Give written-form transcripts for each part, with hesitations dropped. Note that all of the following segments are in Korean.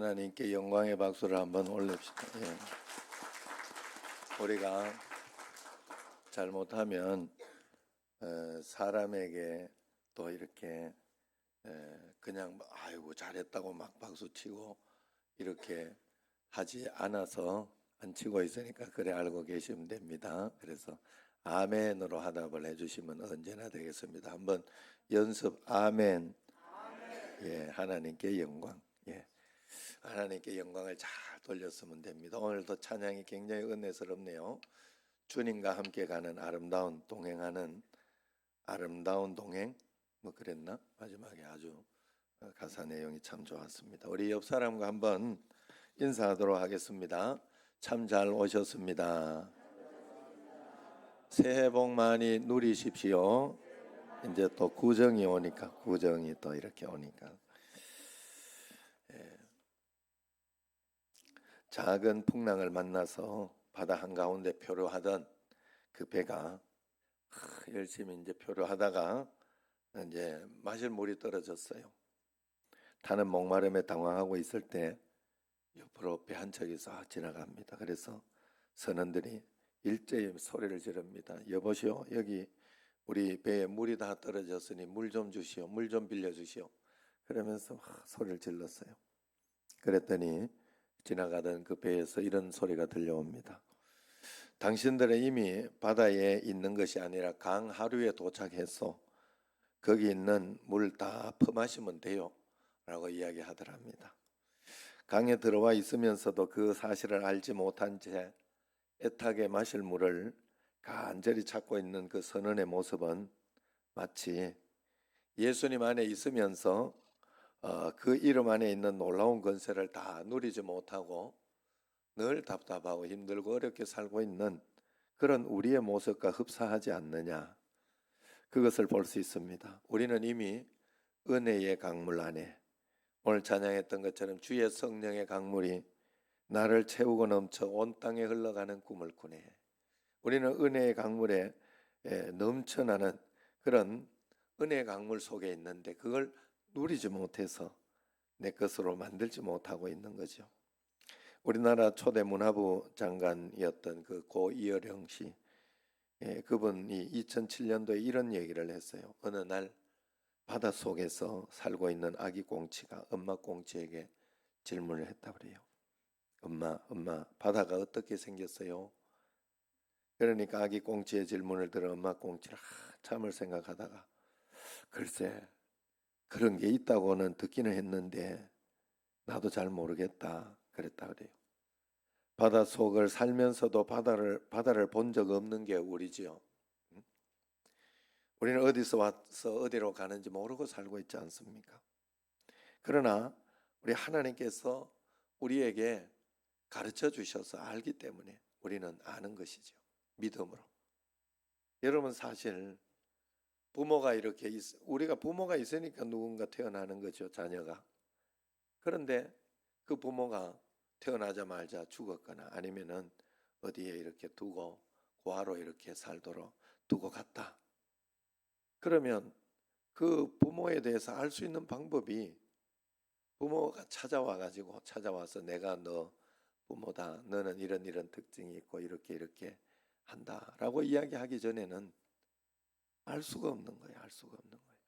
하나님께 영광의 박수를 한번 올립시다. 예. 우리가 잘못하면 사람에게 또 이렇게 그냥 아이고 잘했다고 막 박수치고 이렇게 하지 않아서 안 치고 있으니까 그래 알고 계시면 됩니다. 그래서 아멘으로 화답을 해주시면 언제나 되겠습니다. 한번 연습 아멘. 예, 하나님께 영광. 예, 하나님께 영광을 잘 돌렸으면 됩니다. 오늘도 찬양이 굉장히 은혜스럽네요. 주님과 함께 가는 아름다운 동행하는 아름다운 동행 뭐 그랬나? 마지막에 아주 가사 내용이 참 좋았습니다. 우리 옆 사람과 한번 인사하도록 하겠습니다. 참 잘 오셨습니다. 새해 복 많이 누리십시오. 이제 또 구정이 오니까 구정이 또 이렇게 오니까 작은 풍랑을 만나서 바다 한가운데 표류하던 그 배가 열심히 이제 표류하다가 이제 마실 물이 떨어졌어요. 타는 목마름에 당황하고 있을 때 옆으로 배 한 척이 싹 지나갑니다. 그래서 선원들이 일제히 소리를 지릅니다. 여보시오, 여기 우리 배에 물이 다 떨어졌으니 물 좀 주시오, 물 좀 빌려주시오. 그러면서 소리를 질렀어요. 그랬더니 지나가던 그 배에서 이런 소리가 들려옵니다. 당신들은 이미 바다에 있는 것이 아니라 강 하류에 도착해서 거기 있는 물 다 퍼마시면 돼요 라고 이야기하더랍니다. 강에 들어와 있으면서도 그 사실을 알지 못한 채 애타게 마실 물을 간절히 찾고 있는 그 선원의 모습은 마치 예수님 안에 있으면서 그 이름 안에 있는 놀라운 권세를 다 누리지 못하고 늘 답답하고 힘들고 어렵게 살고 있는 그런 우리의 모습과 흡사하지 않느냐, 그것을 볼 수 있습니다. 우리는 이미 은혜의 강물 안에 오늘 찬양했던 것처럼 주의 성령의 강물이 나를 채우고 넘쳐 온 땅에 흘러가는 꿈을 꾸네. 우리는 은혜의 강물에 넘쳐나는 그런 은혜의 강물 속에 있는데 그걸 누리지 못해서 내 것으로 만들지 못하고 있는 거죠. 우리나라 초대 문화부 장관이었던 그 고 이어령 씨, 그분이 2007년도에 이런 얘기를 했어요. 어느 날 바닷속에서 살고 있는 아기 꽁치가 엄마 꽁치에게 질문을 했다 그래요. 엄마, 바다가 어떻게 생겼어요? 그러니까 아기 꽁치의 질문을 들은 엄마 꽁치는 한참을 생각하다가 글쎄 그런 게 있다고는 듣기는 했는데 나도 잘 모르겠다 그랬다 그래요. 바닷속을 살면서도 바다를 본 적 없는 게 우리지요. 우리는 어디서 와서 어디로 가는지 모르고 살고 있지 않습니까? 그러나 우리 하나님께서 우리에게 가르쳐 주셔서 알기 때문에 우리는 아는 것이죠. 믿음으로. 여러분 사실 부모가 이렇게 우리가 부모가 있으니까 누군가 태어나는 거죠. 자녀가. 그런데 그 부모가 태어나자마자 죽었거나 아니면은 어디에 이렇게 두고 고아로 이렇게 살도록 두고 갔다. 그러면 그 부모에 대해서 알 수 있는 방법이 부모가 찾아와서 내가 너 부모다. 너는 이런 특징이 있고 이렇게 한다라고 이야기하기 전에는 알 수가 없는 거예요. 알 수가 없는 거예요.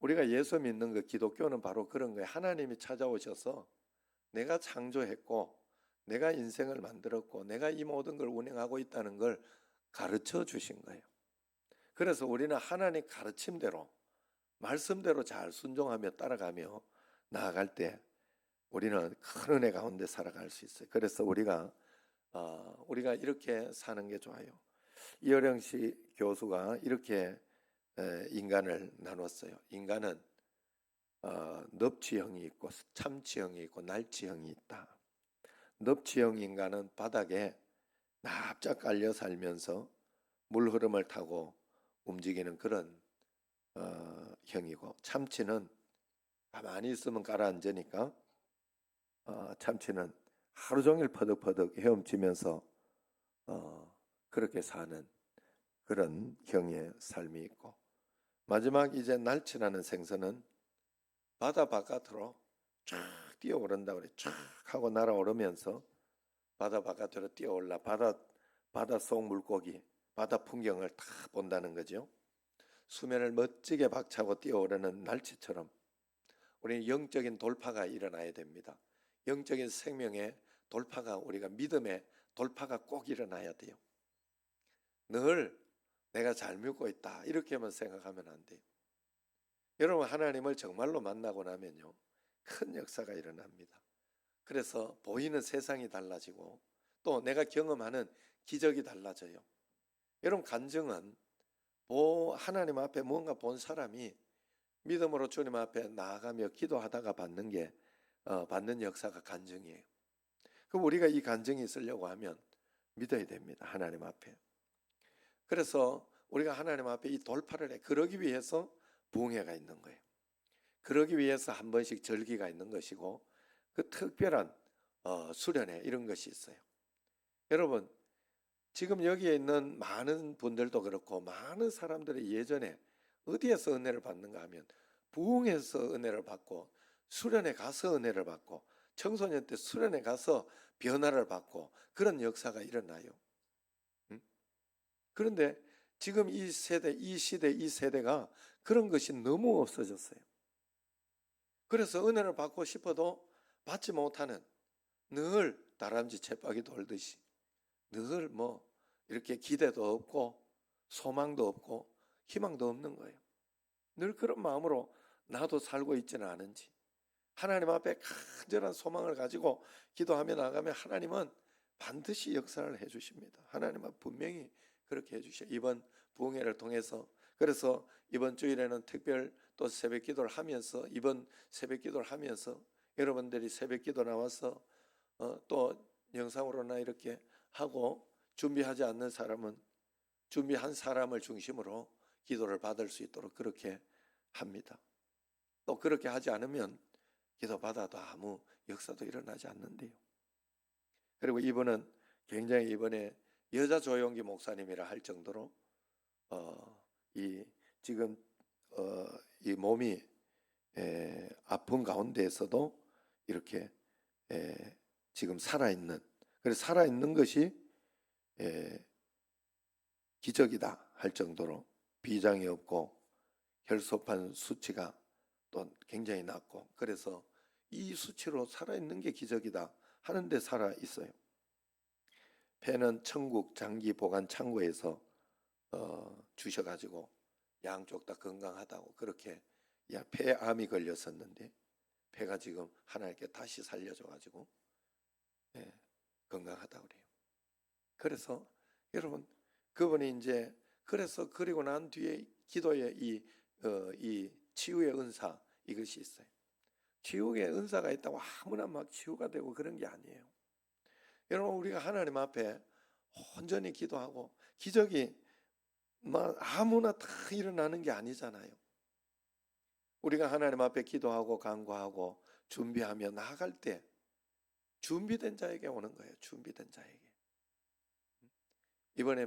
우리가 예수 믿는 그 기독교는 바로 그런 거예요. 하나님이 찾아오셔서 내가 창조했고 내가 인생을 만들었고 내가 이 모든 걸 운행하고 있다는 걸 가르쳐 주신 거예요. 그래서 우리는 하나님 가르침대로 말씀대로 잘 순종하며 따라가며 나아갈 때 우리는 큰 은혜 가운데 살아갈 수 있어요. 그래서 우리가 이렇게 사는 게 좋아요. 이어령 씨 교수가 이렇게 인간을 나눴어요. 인간은 넙치형이 있고 참치형이 있고 날치형이 있다. 넙치형 인간은 바닥에 납작 깔려 살면서 물 흐름을 타고 움직이는 그런 형이고, 참치는 가만히 있으면 가라앉으니까 참치는 하루 종일 퍼득퍼득 헤엄치면서 그렇게 사는 그런 형의 삶이 있고, 마지막 이제 날치라는 생선은 바다 바깥으로 쫙 뛰어오른다 그래. 쫙 하고 날아오르면서 바다 바깥으로 뛰어올라 바다 속 물고기, 바다 풍경을 다 본다는 거죠. 수면을 멋지게 박차고 뛰어오르는 날치처럼 우리는 영적인 돌파가 일어나야 됩니다. 영적인 생명의 돌파가, 우리가 믿음의 돌파가 꼭 일어나야 돼요. 늘 내가 잘 믿고 있다 이렇게만 생각하면 안 돼요. 여러분, 하나님을 정말로 만나고 나면요, 큰 역사가 일어납니다. 그래서 보이는 세상이 달라지고 또 내가 경험하는 기적이 달라져요. 여러분, 간증은 하나님 앞에 뭔가 본 사람이 믿음으로 주님 앞에 나아가며 기도하다가 받는 역사가 간증이에요. 그럼 우리가 이 간증이 있으려고 하면 믿어야 됩니다. 하나님 앞에. 그래서 우리가 하나님 앞에 이 돌파를 해. 그러기 위해서 부흥회가 있는 거예요. 그러기 위해서 한 번씩 절기가 있는 것이고, 그 특별한 수련회 이런 것이 있어요. 여러분, 지금 여기에 있는 많은 분들도 그렇고 많은 사람들이 예전에 어디에서 은혜를 받는가 하면 부흥회에서 은혜를 받고, 수련회 가서 은혜를 받고, 청소년 때 수련회 가서 변화를 받고, 그런 역사가 일어나요. 그런데 지금 이 시대, 이 세대가 그런 것이 너무 없어졌어요. 그래서 은혜를 받고 싶어도 받지 못하는, 늘 다람쥐 쳇바퀴 돌듯이 늘 이렇게 기대도 없고 소망도 없고 희망도 없는 거예요. 늘 그런 마음으로 나도 살고 있지는 않은지, 하나님 앞에 간절한 소망을 가지고 기도하며 나가면 하나님은 반드시 역사를 해주십니다. 하나님은 분명히 그렇게 해주셔요. 이번 부흥회를 통해서. 그래서 이번 주일에는 특별 또 새벽 기도를 하면서, 이번 새벽 기도를 하면서 여러분들이 새벽 기도 나와서 또 영상으로나 이렇게 하고, 준비하지 않는 사람은 준비한 사람을 중심으로 기도를 받을 수 있도록 그렇게 합니다. 또 그렇게 하지 않으면 기도 받아도 아무 역사도 일어나지 않는데요. 그리고 이분은 굉장히 이번에 여자 조용기 목사님이라 할 정도로 지금 이 몸이 아픈 가운데에서도 이렇게 지금 살아있는, 그래서 살아있는 것이 기적이다 할 정도로 비장이 없고 혈소판 수치가 또 굉장히 낮고, 그래서 이 수치로 살아있는 게 기적이다 하는데 살아있어요. 폐는 천국 장기 보관 창고에서 주셔가지고 양쪽 다 건강하다고, 그렇게 폐암이 걸렸었는데 폐가 지금 하나님께 다시 살려줘가지고 건강하다고 그래요. 그래서 여러분, 그분이 이제 그래서 그리고 난 뒤에 기도의 이 치유의 은사, 이것이 있어요. 치유의 은사가 있다고 아무나 막 치유가 되고 그런 게 아니에요. 여러분, 우리가 하나님 앞에 온전히 기도하고 기적이 막 아무나 다 일어나는 게 아니잖아요. 우리가 하나님 앞에 기도하고 간구하고 준비하며 나아갈 때 준비된 자에게 오는 거예요. 준비된 자에게. 이번에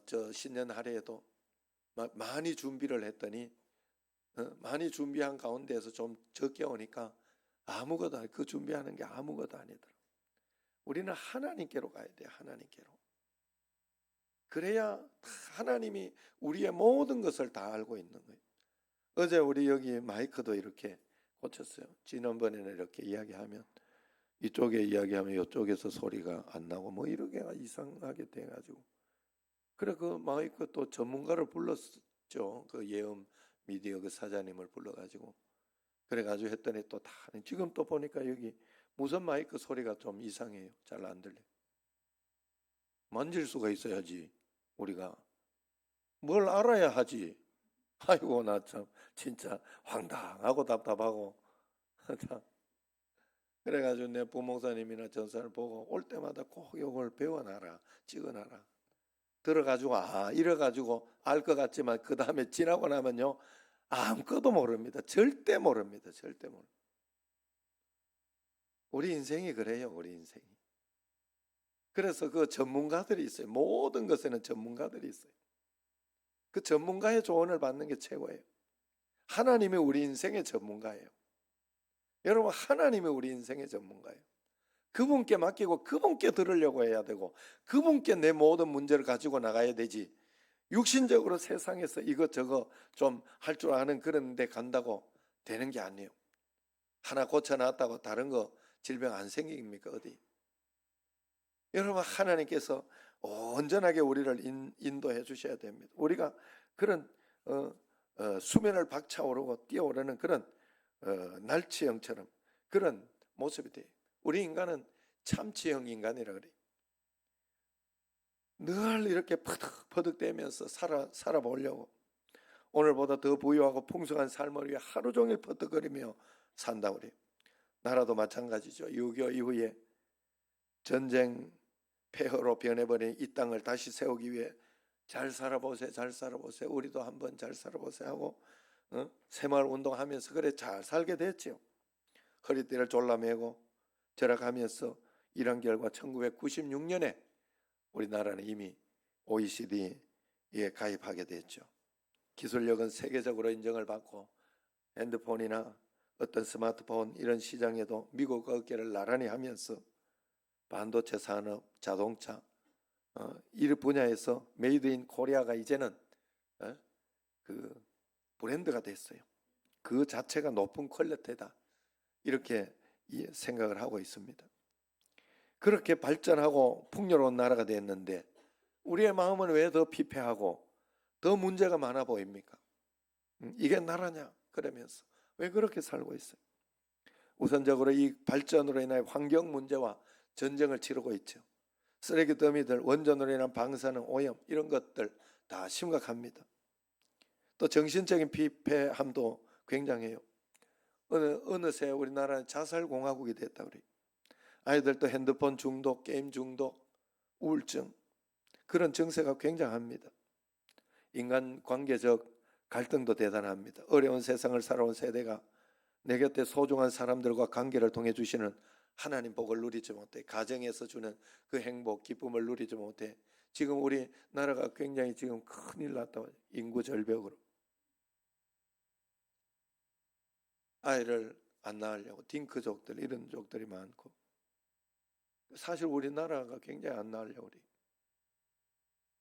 저 신년 할애에도 많이 준비를 했더니 많이 준비한 가운데에서 좀 적게 오니까 아무것도 아니, 그 준비하는 게 아무것도 아니더라. 우리는 하나님께로 가야 돼요. 하나님께로. 그래야 하나님이 우리의 모든 것을 다 알고 있는 거예요. 어제 우리 여기 마이크도 이렇게 고쳤어요. 지난번에는 이렇게 이야기하면 이쪽에 이야기하면 이쪽에서 소리가 안 나고 이렇게 이상하게 돼가지고, 그래 그 마이크 또 전문가를 불렀죠. 그 예음 미디어 그 사장님을 불러가지고 그래가지고 했더니 또 다, 지금 또 보니까 여기 무선 마이크 소리가 좀 이상해요. 잘 안 들려. 만질 수가 있어야지. 우리가 뭘 알아야 하지. 아이고, 나 참 진짜 황당하고 답답하고 그래가지고 내 부목사님이나 전사를 보고 올 때마다 꼭 이걸 배워놔라, 찍어놔라. 들어가지고 이래가지고 알 것 같지만 그 다음에 지나고 나면요 아무것도 모릅니다. 절대 모릅니다. 절대 모릅니다. 우리 인생이 그래요. 우리 인생이. 그래서 그 전문가들이 있어요. 모든 것에는 전문가들이 있어요. 그 전문가의 조언을 받는 게 최고예요. 하나님이 우리 인생의 전문가예요. 여러분, 하나님이 우리 인생의 전문가예요. 그분께 맡기고 그분께 들으려고 해야 되고 그분께 내 모든 문제를 가지고 나가야 되지, 육신적으로 세상에서 이것저것 좀 할 줄 아는 그런 데 간다고 되는 게 아니에요. 하나 고쳐놨다고 다른 거 질병 안 생깁니까? 어디? 여러분, 하나님께서 온전하게 우리를 인도해 주셔야 됩니다. 우리가 그런 수면을 박차오르고 뛰어오르는 그런 날치형처럼 그런 모습이 돼요. 우리 인간은 참치형 인간이라 그래요. 늘 이렇게 퍼득퍼득대면서 살아보려고, 오늘보다 더 부유하고 풍성한 삶을 위해 하루 종일 퍼득거리며 산다 그래요. 나라도 마찬가지죠. 6.25 이후에 전쟁 폐허로 변해버린 이 땅을 다시 세우기 위해 잘 살아보세요, 잘 살아보세요, 우리도 한번 잘 살아보세요 하고 새마을 운동하면서 그래 잘 살게 됐죠. 허리띠를 졸라매고 절약하면서 일한 결과 1996년에 우리나라는 이미 OECD에 가입하게 됐죠. 기술력은 세계적으로 인정을 받고 핸드폰이나 어떤 스마트폰 이런 시장에도 미국과 어깨를 나란히 하면서 반도체 산업, 자동차 이 분야에서 메이드 인 코리아가 이제는 그 브랜드가 됐어요. 그 자체가 높은 퀄리티다, 이렇게 생각을 하고 있습니다. 그렇게 발전하고 풍요로운 나라가 됐는데 우리의 마음은 왜 더 피폐하고 더 문제가 많아 보입니까? 이게 나라냐? 그러면서 왜 그렇게 살고 있어요? 우선적으로 이 발전으로 인해 환경 문제와 전쟁을 치르고 있죠. 쓰레기 더미들, 원전으로 인한 방사능, 오염 이런 것들 다 심각합니다. 또 정신적인 피폐함도 굉장해요. 어느새 우리나라는 자살공화국이 됐다 그래요. 아이들도 핸드폰 중독, 게임 중독, 우울증 그런 증세가 굉장합니다. 인간관계적 갈등도 대단합니다. 어려운 세상을 살아온 세대가 내 곁에 소중한 사람들과 관계를 통해 주시는 하나님 복을 누리지 못해, 가정에서 주는 그 행복, 기쁨을 누리지 못해 지금 우리 나라가 굉장히 지금 큰일 났다. 인구 절벽으로 아이를 안 낳으려고 딩크족들 이런 족들이 많고, 사실 우리나라가 굉장히 안 낳으려고 그래요.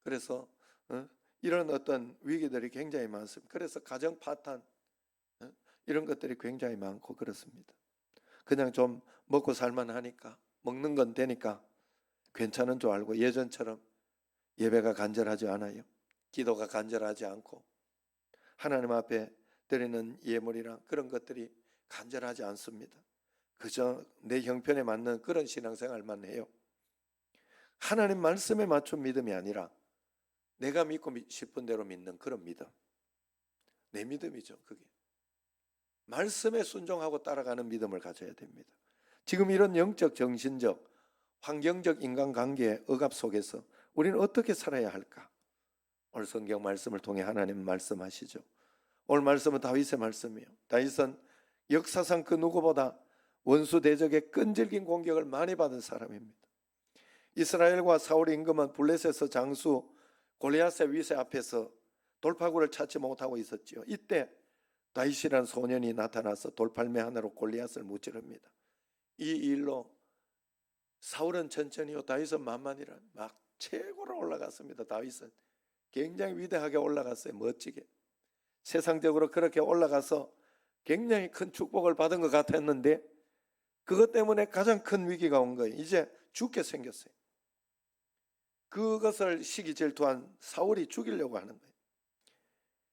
그래서 이런 어떤 위기들이 굉장히 많습니다. 그래서 가정 파탄 이런 것들이 굉장히 많고 그렇습니다. 그냥 좀 먹고 살만 하니까, 먹는 건 되니까 괜찮은 줄 알고 예전처럼 예배가 간절하지 않아요. 기도가 간절하지 않고 하나님 앞에 드리는 예물이랑 그런 것들이 간절하지 않습니다. 그저 내 형편에 맞는 그런 신앙생활만 해요. 하나님 말씀에 맞춘 믿음이 아니라 내가 믿고 싶은 대로 믿는 그런 믿음, 내 믿음이죠. 그게 말씀에 순종하고 따라가는 믿음을 가져야 됩니다. 지금 이런 영적, 정신적, 환경적 인간관계의 억압 속에서 우리는 어떻게 살아야 할까? 오늘 성경 말씀을 통해 하나님 말씀하시죠. 오늘 말씀은 다윗의 말씀이에요. 다윗은 역사상 그 누구보다 원수 대적의 끈질긴 공격을 많이 받은 사람입니다. 이스라엘과 사울의 임금은 블레셋에서 장수 골리앗의 위세 앞에서 돌파구를 찾지 못하고 있었지요. 이때 다윗이라는 소년이 나타나서 돌팔매 하나로 골리앗을 무찌릅니다. 이 일로 사울은 천천히요, 다윗은 만만이라 막 최고로 올라갔습니다. 다윗은 굉장히 위대하게 올라갔어요. 멋지게. 세상적으로 그렇게 올라가서 굉장히 큰 축복을 받은 것 같았는데 그것 때문에 가장 큰 위기가 온 거예요. 이제 죽게 생겼어요. 그것을 시기 질투한 사울이 죽이려고 하는 거예요.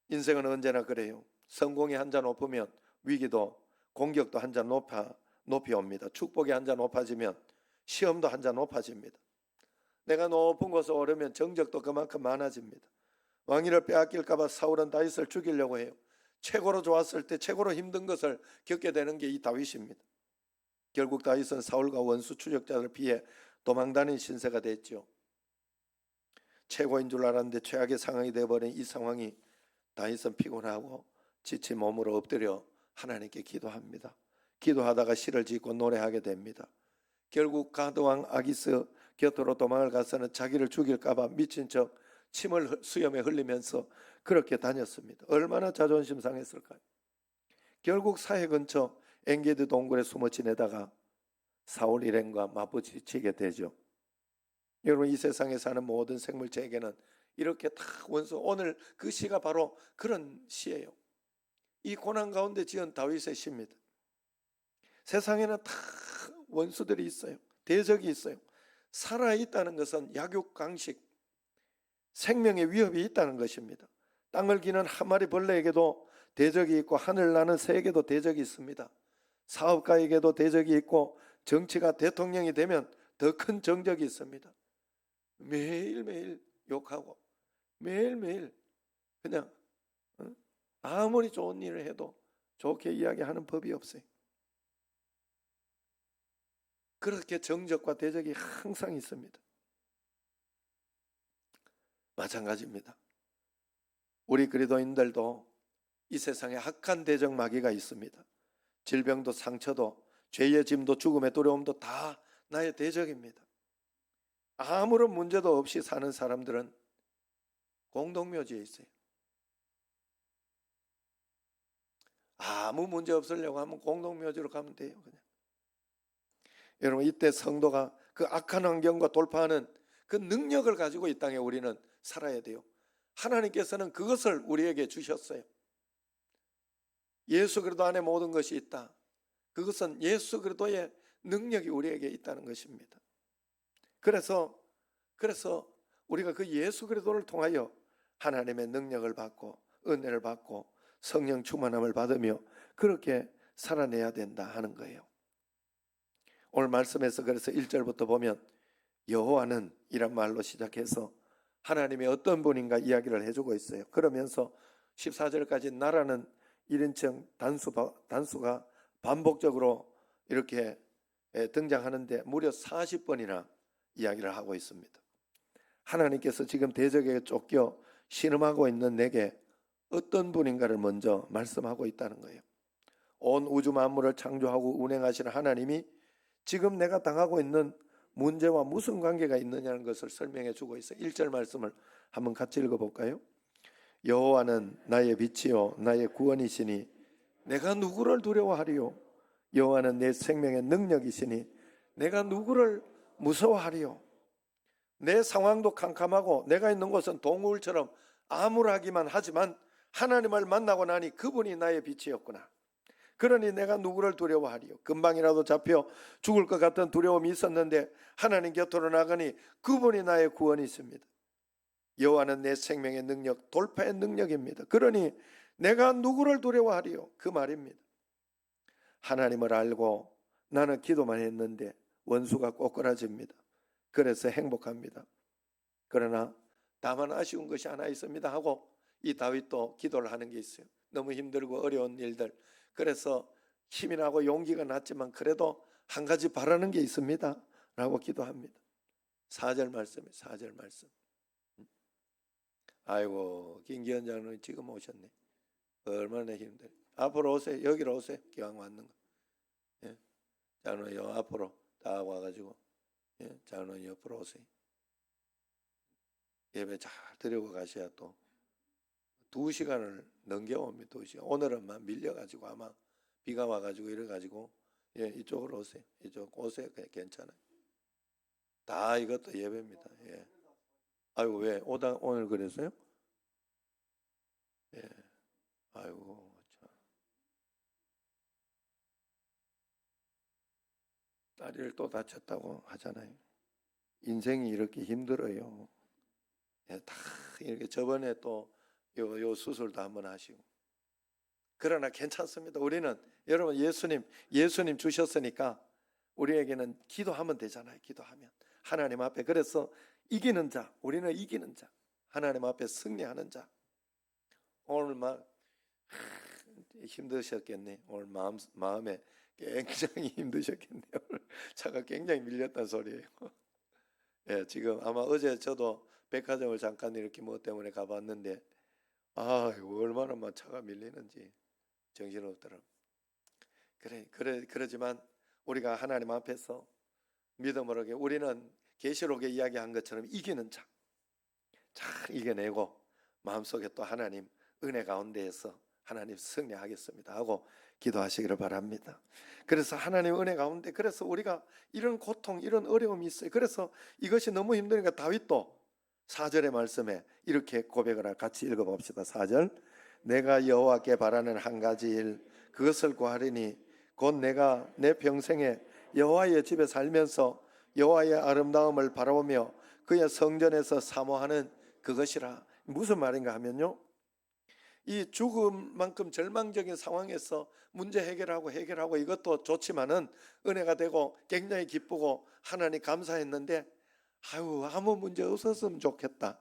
인생은 언제나 그래요. 성공이 한자 높으면 위기도, 공격도 한자 높이 옵니다. 축복이 한자 높아지면 시험도 한자 높아집니다. 내가 높은 곳에 오르면 정적도 그만큼 많아집니다. 왕위를 빼앗길까 봐 사울은 다윗을 죽이려고 해요. 최고로 좋았을 때 최고로 힘든 것을 겪게 되는 게 이 다윗입니다. 결국 다윗은 사울과 원수 추적자를 피해 도망다닌 신세가 됐죠. 최고인 줄 알았는데 최악의 상황이 되어버린 이 상황이 다윗은 피곤하고 지친 몸으로 엎드려 하나님께 기도합니다. 기도하다가 시를 짓고 노래하게 됩니다. 결국 가드왕 아기스 곁으로 도망을 가서는 자기를 죽일까 봐 미친 척 침을 수염에 흘리면서 그렇게 다녔습니다. 얼마나 자존심 상했을까요? 결국 사해 근처 엔게디 동굴에 숨어 지내다가 사울 일행과 맞부딪히게 되죠. 여러분, 이 세상에 사는 모든 생물체에게는 이렇게 다 원수, 오늘 그 시가 바로 그런 시예요. 이 고난 가운데 지은 다윗의 시입니다. 세상에는 다 원수들이 있어요. 대적이 있어요. 살아있다는 것은 약육강식, 생명의 위협이 있다는 것입니다. 땅을 기는 한 마리 벌레에게도 대적이 있고 하늘 나는 새에게도 대적이 있습니다. 사업가에게도 대적이 있고 정치가 대통령이 되면 더 큰 정적이 있습니다. 매일매일 욕하고 매일매일 그냥 아무리 좋은 일을 해도 좋게 이야기하는 법이 없어요. 그렇게 정적과 대적이 항상 있습니다. 마찬가지입니다. 우리 그리스도인들도 이 세상에 악한 대적 마귀가 있습니다. 질병도 상처도 죄의 짐도 죽음의 두려움도 다 나의 대적입니다. 아무런 문제도 없이 사는 사람들은 공동묘지에 있어요. 아무 문제 없으려고 하면 공동묘지로 가면 돼요. 그냥. 여러분, 이때 성도가 그 악한 환경과 돌파하는 그 능력을 가지고 이 땅에 우리는 살아야 돼요. 하나님께서는 그것을 우리에게 주셨어요. 예수 그리스도 안에 모든 것이 있다. 그것은 예수 그리스도의 능력이 우리에게 있다는 것입니다. 그래서 우리가 그 예수 그리스도를 통하여 하나님의 능력을 받고 은혜를 받고 성령 충만함을 받으며 그렇게 살아내야 된다 하는 거예요. 오늘 말씀에서 그래서 1절부터 보면 여호와는 이란 말로 시작해서 하나님이 어떤 분인가 이야기를 해주고 있어요. 그러면서 14절까지 나라는 1인称 단수가 반복적으로 이렇게 등장하는데 무려 40번이나 이야기를 하고 있습니다. 하나님께서 지금 대적에게 쫓겨 신음하고 있는 내게 어떤 분인가를 먼저 말씀하고 있다는 거예요. 온 우주 만물을 창조하고 운행하시는 하나님이 지금 내가 당하고 있는 문제와 무슨 관계가 있느냐는 것을 설명해 주고 있어요. 1절 말씀을 한번 같이 읽어볼까요? 여호와는 나의 빛이요 나의 구원이시니 내가 누구를 두려워하리요? 여호와는 내 생명의 능력이시니 내가 누구를 무서워하리요? 내 상황도 캄캄하고 내가 있는 곳은 동굴처럼 암울하기만 하지만 하나님을 만나고 나니 그분이 나의 빛이었구나. 그러니 내가 누구를 두려워하리요? 금방이라도 잡혀 죽을 것 같은 두려움이 있었는데 하나님 곁으로 나가니 그분이 나의 구원이 있습니다. 여호와는 내 생명의 능력, 돌파의 능력입니다. 그러니 내가 누구를 두려워하리요? 그 말입니다. 하나님을 알고 나는 기도만 했는데 원수가 꼬꾸라집니다. 그래서 행복합니다. 그러나 다만 아쉬운 것이 하나 있습니다 하고 이 다윗도 기도를 하는 게 있어요. 너무 힘들고 어려운 일들. 그래서 힘이 나고 용기가 났지만 그래도 한 가지 바라는 게 있습니다 라고 기도합니다. 4절 말씀이에요. 4절 말씀. 아이고, 김기현 장로님 지금 오셨네. 얼마나 힘들어요. 앞으로 오세요. 여기로 오세요. 기왕 왔는 거. 예. 장로님 앞으로 다 와가지고 장로님 옆으로 오세요. 예배 잘 드리고 가셔야 또 2시간을 넘겨옵니다. 2시간. 오늘은 막 밀려가지고 아마 비가 와가지고 이래가지고 이쪽으로 오세요. 이쪽 오세요. 괜찮아요. 다 이것도 예배입니다. 예. 아이고, 왜 오늘 그랬어요? 예. 아이고 참. 다리를 또 다쳤다고 하잖아요. 인생이 이렇게 힘들어요. 예, 다 이렇게 저번에 또 요 수술도 한번 하시고. 그러나 괜찮습니다. 우리는 여러분 예수님 주셨으니까 우리에게는 기도하면 되잖아요. 기도하면 하나님 앞에. 그래서 이기는 자, 우리는 이기는 자, 하나님 앞에 승리하는 자. 오늘 막 힘드셨겠네. 오늘 마음에 굉장히 힘드셨겠네요. 오늘 차가 굉장히 밀렸다는 소리예요. 예, 지금 아마 어제 저도 백화점을 잠깐 이렇게 뭐 때문에 가봤는데 얼마나 막 차가 밀리는지 정신없더라고. 그러지만 우리가 하나님 앞에서 믿음으로 우리는 계시록에 이야기한 것처럼 이기는 자, 잘 이겨내고 마음속에 또 하나님 은혜 가운데에서 하나님 승리하겠습니다 하고 기도하시기를 바랍니다. 그래서 하나님 은혜 가운데, 그래서 우리가 이런 고통, 이런 어려움이 있어요. 그래서 이것이 너무 힘드니까 다윗도 4절의 말씀에 이렇게 고백을 같이 읽어봅시다. 4절, 내가 여호와께 바라는 한 가지 일, 그것을 구하리니 곧 내가 내 평생에 여호와의 집에 살면서 여호와의 아름다움을 바라보며 그의 성전에서 사모하는 그것이라. 무슨 말인가 하면요, 이 죽음만큼 절망적인 상황에서 문제 해결하고 이것도 좋지만은 은혜가 되고 굉장히 기쁘고 하나님 감사했는데, 아무 문제 없었으면 좋겠다.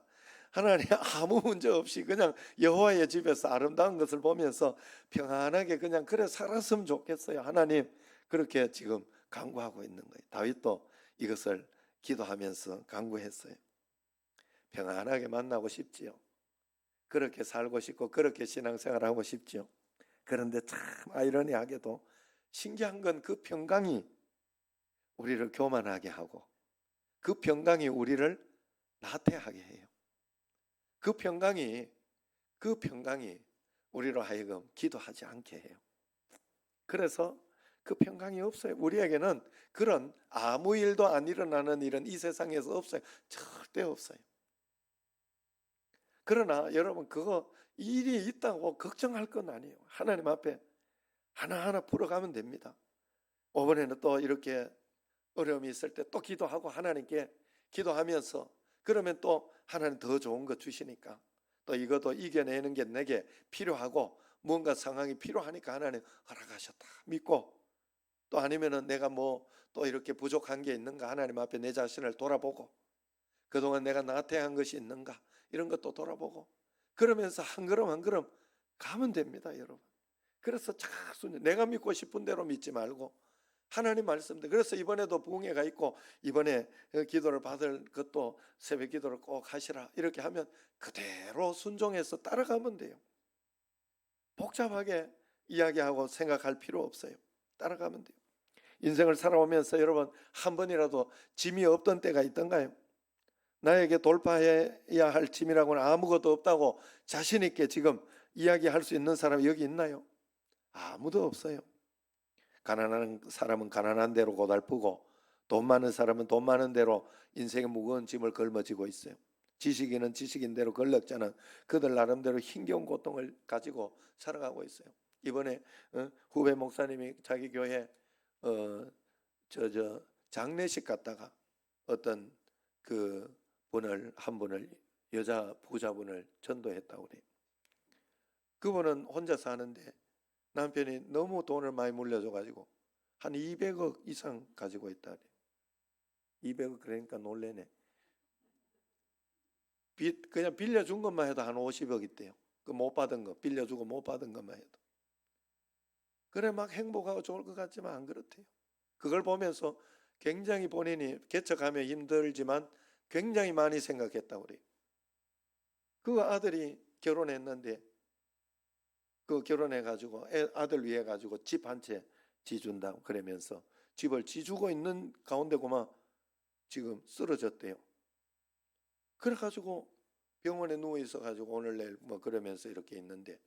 하나님 아무 문제 없이 그냥 여호와의 집에서 아름다운 것을 보면서 평안하게 그냥 그래 살았으면 좋겠어요. 하나님 그렇게 지금 간구하고 있는 거예요. 다윗도 이것을 기도하면서 간구했어요. 평안하게 만나고 싶지요. 그렇게 살고 싶고 그렇게 신앙생활하고 싶지요. 그런데 참 아이러니하게도 신기한 건 그 평강이 우리를 교만하게 하고 그 평강이 우리를 나태하게 해요. 그 평강이 우리로 하여금 기도하지 않게 해요. 그래서 그 평강이 없어요. 우리에게는 그런 아무 일도 안 일어나는 일은 이 세상에서 없어요. 절대 없어요. 그러나 여러분, 그거 일이 있다고 걱정할 건 아니에요. 하나님 앞에 하나하나 풀어가면 됩니다. 이번에는 또 이렇게 어려움이 있을 때 또 기도하고 하나님께 기도하면서, 그러면 또 하나님 더 좋은 거 주시니까, 또 이것도 이겨내는 게 내게 필요하고 뭔가 상황이 필요하니까 하나님 허락하셨다 믿고, 또 아니면은 내가 뭐 또 이렇게 부족한 게 있는가 하나님 앞에 내 자신을 돌아보고, 그동안 내가 나태한 것이 있는가 이런 것도 돌아보고, 그러면서 한 걸음 한 걸음 가면 됩니다, 여러분. 그래서 자꾸 내가 믿고 싶은 대로 믿지 말고 하나님 말씀대로. 그래서 이번에도 부흥회가 있고 이번에 기도를 받을 것도 새벽 기도를 꼭 하시라 이렇게 하면 그대로 순종해서 따라가면 돼요. 복잡하게 이야기하고 생각할 필요 없어요. 따라가면 돼요. 인생을 살아오면서 여러분, 한 번이라도 짐이 없던 때가 있던가요? 나에게 돌파해야 할 짐이라고는 아무것도 없다고 자신 있게 지금 이야기할 수 있는 사람이 여기 있나요? 아무도 없어요. 가난한 사람은 가난한 대로 고달프고, 돈 많은 사람은 돈 많은 대로 인생의 무거운 짐을 걸머지고 있어요. 지식인은 지식인대로, 권력자는 그들 나름대로 힘겨운 고통을 가지고 살아가고 있어요. 이번에 후배 목사님이 자기 교회 장례식 갔다가 어떤 그 한 분을, 여자 부자분을 전도했다고 그래요. 그분은 혼자 사는데 남편이 너무 돈을 많이 물려줘가지고 한 200억 이상 가지고 있다 그래요. 200억 그러니까 놀래네. 그냥 빌려준 것만 해도 한 50억 있대요. 그 못 받은 거, 빌려주고 못 받은 것만 해도. 그래 막 행복하고 좋을 것 같지만 안 그렇대요. 그걸 보면서 굉장히 본인이 개척하며 힘들지만 굉장히 많이 생각했다고 그래요. 그 아들이 결혼했는데 그 결혼해가지고 아들 위해 가지고 집 한 채 지준다고 그러면서 집을 지주고 있는 가운데 고마 지금 쓰러졌대요. 그래가지고 병원에 누워 있어가지고 오늘 내일 뭐 그러면서 이렇게 있는데,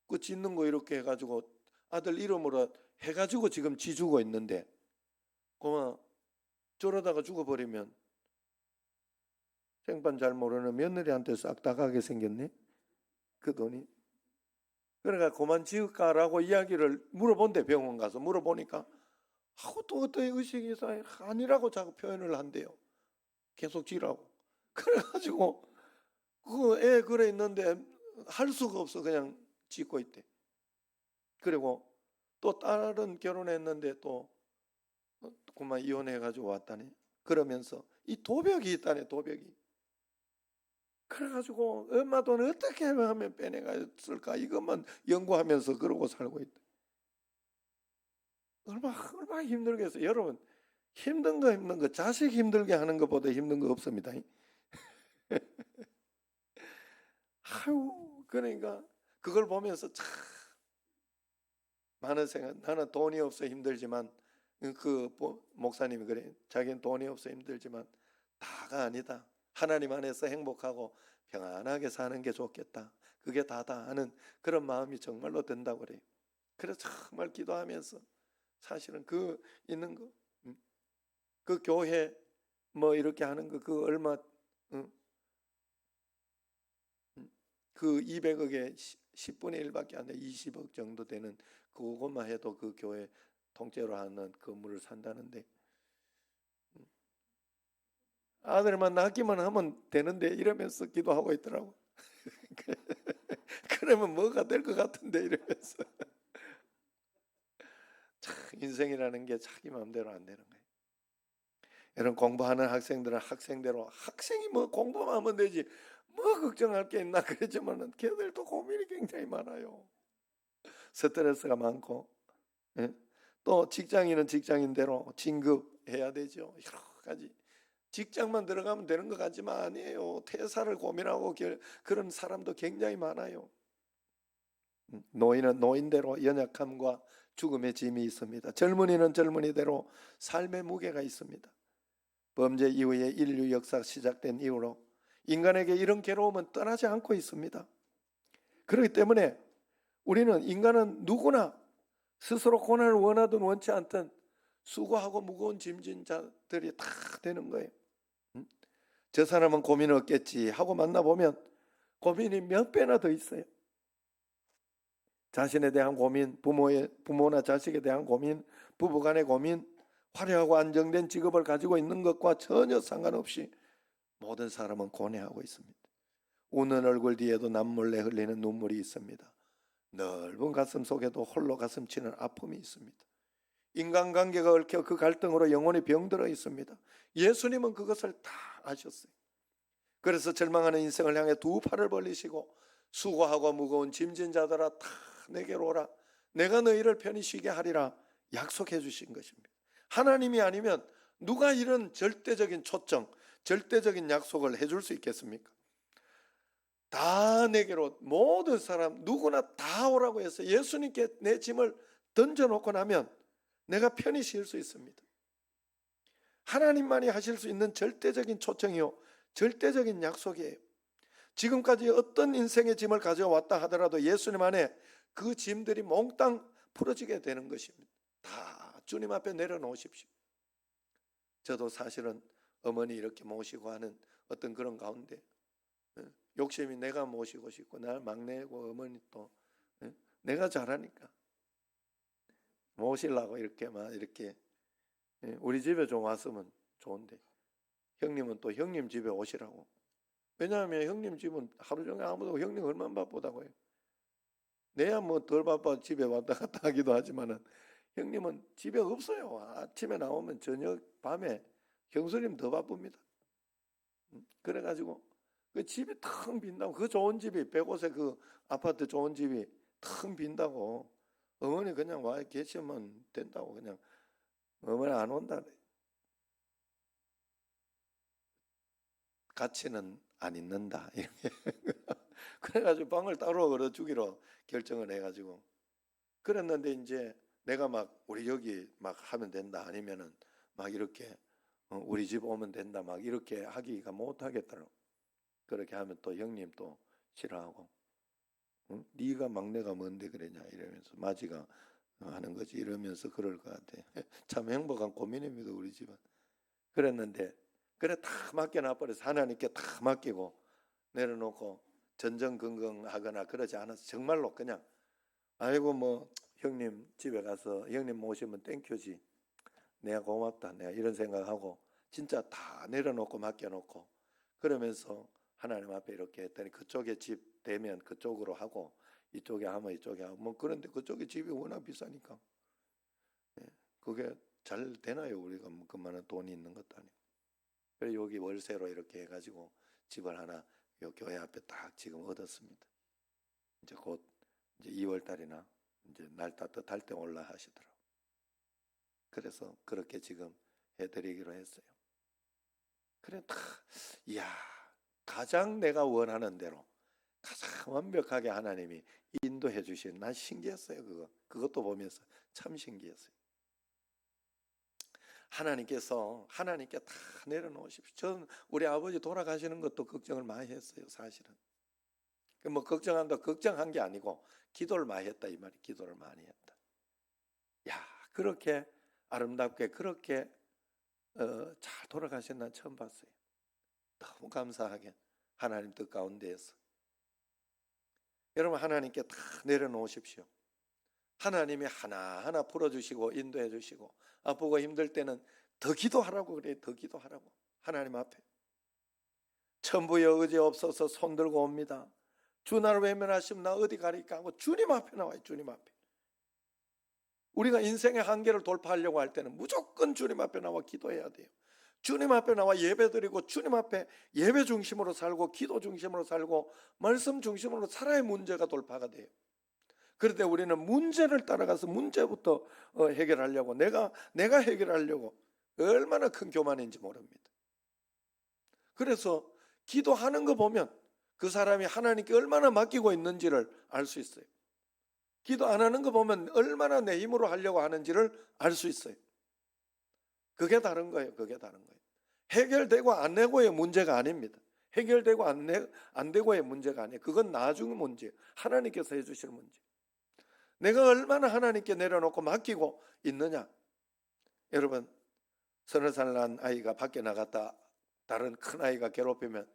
그 짓는 거 이렇게 해가지고 아들 이름으로 해가지고 지금 지주고 있는데, 고마 저러다가 죽어버리면 생판 잘 모르는 며느리한테 싹 다 가게 생겼네, 그 돈이. 그러니까 그만 지을까라고 이야기를 물어본대. 병원 가서 물어보니까 하고 또 어떤 의식이 아니라고 자꾸 표현을 한대요. 계속 지라고. 그래가지고 그 애 그래 있는데 할 수가 없어 그냥 짓고 있대. 그리고 또 딸은 결혼했는데 또 그만 이혼해가지고 왔다니. 그러면서 이 도벽이 있다네, 도벽이. 그래가지고 엄마 돈을 어떻게 하면 빼내가 쓸까 이것만 연구하면서 그러고 살고 있다. 얼마나 힘들겠어요. 여러분, 힘든 거 자식 힘들게 하는 것보다 힘든 거 없습니다. 아유, 그러니까 그걸 보면서 참 많은 생각. 나는 돈이 없어 힘들지만, 그 목사님이 그래, 자기는 돈이 없어 힘들지만 다가 아니다. 하나님 안에서 행복하고 평안하게 사는 게 좋겠다. 그게 다다 하는 그런 마음이 정말로 든다고 그래요. 그래서 정말 기도하면서 사실은 그 있는 거, 그 교회 뭐 이렇게 하는 거 그 얼마, 그 200억에 10분의 1밖에 안 돼, 20억 정도 되는 그것만 해도 그 교회 통째로 하는 건물을 산다는데, 아들만 낳기만 하면 되는데 이러면서 기도하고 있더라고. 그러면 뭐가 될 것 같은데 이러면서. 참 인생이라는 게 자기 마음대로 안 되는 거예요. 이런 공부하는 학생들은 학생대로, 학생이 뭐 공부만 하면 되지 뭐 걱정할 게 있나 그러지만은 걔들도 고민이 굉장히 많아요. 스트레스가 많고, 예? 또 직장인은 직장인대로 진급해야 되죠. 여러 가지. 직장만 들어가면 되는 것 같지만 아니에요. 퇴사를 고민하고 그런 사람도 굉장히 많아요. 노인은 노인대로 연약함과 죽음의 짐이 있습니다. 젊은이는 젊은이대로 삶의 무게가 있습니다. 범죄 이후에 인류 역사 시작된 이후로 인간에게 이런 괴로움은 떠나지 않고 있습니다. 그렇기 때문에 우리는 인간은 누구나 스스로 고난을 원하든 원치 않든 수고하고 무거운 짐진 자들이 다 되는 거예요. 저 사람은 고민 없겠지 하고 만나보면 고민이 몇 배나 더 있어요. 자신에 대한 고민, 부모나 자식에 대한 고민, 부부간의 고민, 화려하고 안정된 직업을 가지고 있는 것과 전혀 상관없이 모든 사람은 고뇌하고 있습니다. 우는 얼굴 뒤에도 남몰래 흘리는 눈물이 있습니다. 넓은 가슴 속에도 홀로 가슴 치는 아픔이 있습니다. 인간관계가 얽혀 그 갈등으로 영혼이 병들어 있습니다. 예수님은 그것을 다 아셨어요. 그래서 절망하는 인생을 향해 두 팔을 벌리시고 수고하고 무거운 짐진 자들아 다 내게로 오라. 내가 너희를 편히 쉬게 하리라 약속해 주신 것입니다. 하나님이 아니면 누가 이런 절대적인 초청, 절대적인 약속을 해줄 수 있겠습니까? 다 내게로 모든 사람 누구나 다 오라고 해서 예수님께 내 짐을 던져놓고 나면 내가 편히 쉴 수 있습니다. 하나님만이 하실 수 있는 절대적인 초청이요 절대적인 약속이에요. 지금까지 어떤 인생의 짐을 가져왔다 하더라도 예수님 안에 그 짐들이 몽땅 풀어지게 되는 것입니다. 다 주님 앞에 내려놓으십시오. 저도 사실은 어머니 이렇게 모시고 하는 어떤 그런 가운데 욕심이 내가 모시고 싶고 날 막내고 어머니 또 내가 잘하니까 모시려고 이렇게 막 이렇게 우리 집에 좀 왔으면 좋은데 형님은 또 형님 집에 오시라고. 왜냐하면 형님 집은 하루 종일 아무도 형님 얼마나 바쁘다고 해요. 내야 뭐 덜 바빠 집에 왔다 갔다 하기도 하지만은 형님은 집에 없어요. 아침에 나오면 저녁 밤에 형수님 더 바쁩니다. 그래가지고 그 집이 텅 빈다고, 그 좋은 집이 100곳에 그 아파트 좋은 집이 텅 빈다고 어머니 그냥 와 계시면 된다고. 그냥 어머니 안 온다 그래. 가치는 안 있는다 이렇게. 그래가지고 방을 따로 걸어주기로 결정을 해가지고 그랬는데 이제 내가 막 우리 여기 막 하면 된다 아니면은 막 이렇게 우리 집 오면 된다 막 이렇게 하기가 못 하겠더라고. 그렇게 하면 또 형님 또 싫어하고 네가 막내가 뭔데 그러냐 이러면서 마지가 하는 거지 이러면서 그럴 것 같아. 참 행복한 고민입니다 우리 집은. 그랬는데 그래 다 맡겨놔버려서 하나님께 다 맡기고 내려놓고 전전긍긍하거나 그러지 않아서 정말로 그냥 아이고 뭐 형님 집에 가서 형님 모시면 땡큐지 내가 고맙다 내가 이런 생각하고 진짜 다 내려놓고 맡겨놓고 그러면서 하나님 앞에 이렇게 했더니 그쪽에 집 되면 그쪽으로 하고 이쪽에 하면 이쪽에 하고 뭐 그런데 그쪽에 집이 워낙 비싸니까 그게 잘 되나요? 우리가 뭐 그만한 돈이 있는 것도 아니고. 그래서 여기 월세로 이렇게 해가지고 집을 하나 요 교회 앞에 딱 지금 얻었습니다. 이제 곧 이제 2월 달이나 이제 날 따뜻할 때 올라 하시더라고. 그래서 그렇게 지금 해드리기로 했어요. 그래 다 이야 가장 내가 원하는 대로 가장 완벽하게 하나님이 인도해 주신 난 신기했어요. 그것도 보면서 참 신기했어요. 하나님께 다 내려놓으십시오. 저는 우리 아버지 돌아가시는 것도 걱정을 많이 했어요. 사실은 뭐 걱정한다 걱정한 게 아니고 기도를 많이 했다 이 말이. 기도를 많이 했다. 야, 그렇게 아름답게 그렇게 잘 돌아가신 난 처음 봤어요. 너무 감사하게 하나님 뜻 가운데에서. 여러분, 하나님께 다 내려놓으십시오. 하나님이 하나하나 풀어주시고 인도해 주시고, 아프고 힘들 때는 더 기도하라고 그래요. 더 기도하라고. 하나님 앞에 천부여 의지 없어서 손들고 옵니다. 주 나를 외면하시면 나 어디 가리까 하고 주님 앞에 나와요. 주님 앞에. 우리가 인생의 한계를 돌파하려고 할 때는 무조건 주님 앞에 나와 기도해야 돼요. 주님 앞에 나와 예배드리고 주님 앞에 예배 중심으로 살고 기도 중심으로 살고 말씀 중심으로 살아야 문제가 돌파가 돼요. 그런데 우리는 문제를 따라가서 문제부터 해결하려고 내가 해결하려고 얼마나 큰 교만인지 모릅니다. 그래서 기도하는 거 보면 그 사람이 하나님께 얼마나 맡기고 있는지를 알 수 있어요. 기도 안 하는 거 보면 얼마나 내 힘으로 하려고 하는지를 알 수 있어요. 그게 다른 거예요. 그게 다른 거예요. 해결되고 안 되고의 문제가 아닙니다. 해결되고 안 되고의 문제가 아니에요. 그건 나중 문제예요. 하나님께서 해주실 문제. 내가 얼마나 하나님께 내려놓고 맡기고 있느냐. 여러분, 30살 난 아이가 밖에 나갔다 다른 큰 아이가 괴롭히면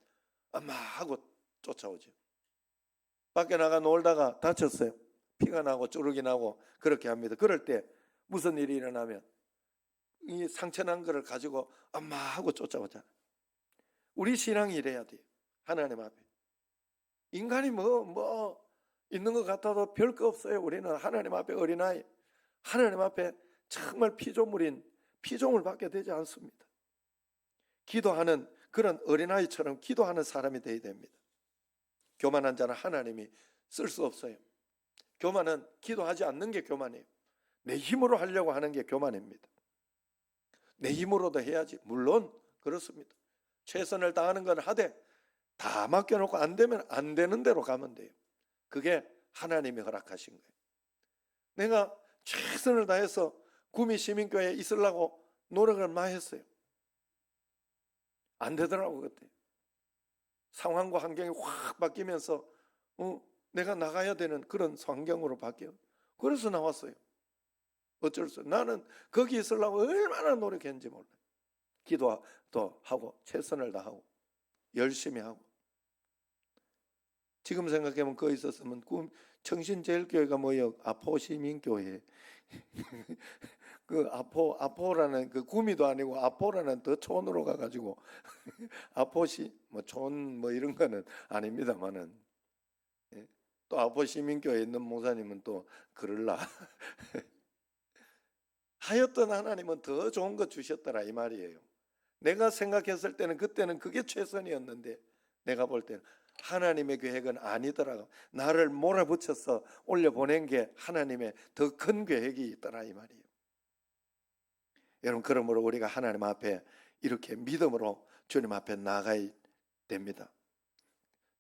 엄마 하고 쫓아오죠. 밖에 나가 놀다가 다쳤어요. 피가 나고 쭈르기 나고 그렇게 합니다. 그럴 때 무슨 일이 일어나면 이 상처난 거를 가지고 엄마 하고 쫓아오잖아. 우리 신앙이 이래야 돼요. 하나님 앞에. 인간이 뭐 있는 것 같아도 별 거 없어요. 우리는 하나님 앞에 어린아이, 하나님 앞에 정말 피조물인 피조물 밖에 되지 않습니다. 기도하는 그런 어린아이처럼 기도하는 사람이 되어야 됩니다. 교만한 자는 하나님이 쓸 수 없어요. 교만은 기도하지 않는 게 교만이에요. 내 힘으로 하려고 하는 게 교만입니다. 내 힘으로도 해야지. 물론 그렇습니다. 최선을 다하는 건 하되 다 맡겨놓고 안 되면 안 되는 대로 가면 돼요. 그게 하나님이 허락하신 거예요. 내가 최선을 다해서 구미 시민교회에 있으려고 노력을 많이 했어요. 안 되더라고. 그때 상황과 환경이 확 바뀌면서 내가 나가야 되는 그런 환경으로 바뀌어. 그래서 나왔어요. 어쩔 수 없어요. 나는 거기 있으려고 얼마나 노력했는지 몰라요. 기도도 하고 최선을 다하고 열심히 하고. 지금 생각하면 거기 있었으면 청신제일교회가 뭐예요? 아포시민교회. 그 아포라는 그 구미도 아니고 아포라는 더 촌으로 가가지고 아포시 뭐 촌 뭐 이런 거는 아닙니다만은, 예? 또 아포시민교회에 있는 목사님은 또 그럴라. 하였던 하나님은 더 좋은 거 주셨더라 이 말이에요. 내가 생각했을 때는 그때는 그게 최선이었는데 내가 볼 때는 하나님의 계획은 아니더라고. 나를 몰아붙여서 올려보낸 게 하나님의 더 큰 계획이 있더라 이 말이에요. 여러분, 그러므로 우리가 하나님 앞에 이렇게 믿음으로 주님 앞에 나가야 됩니다.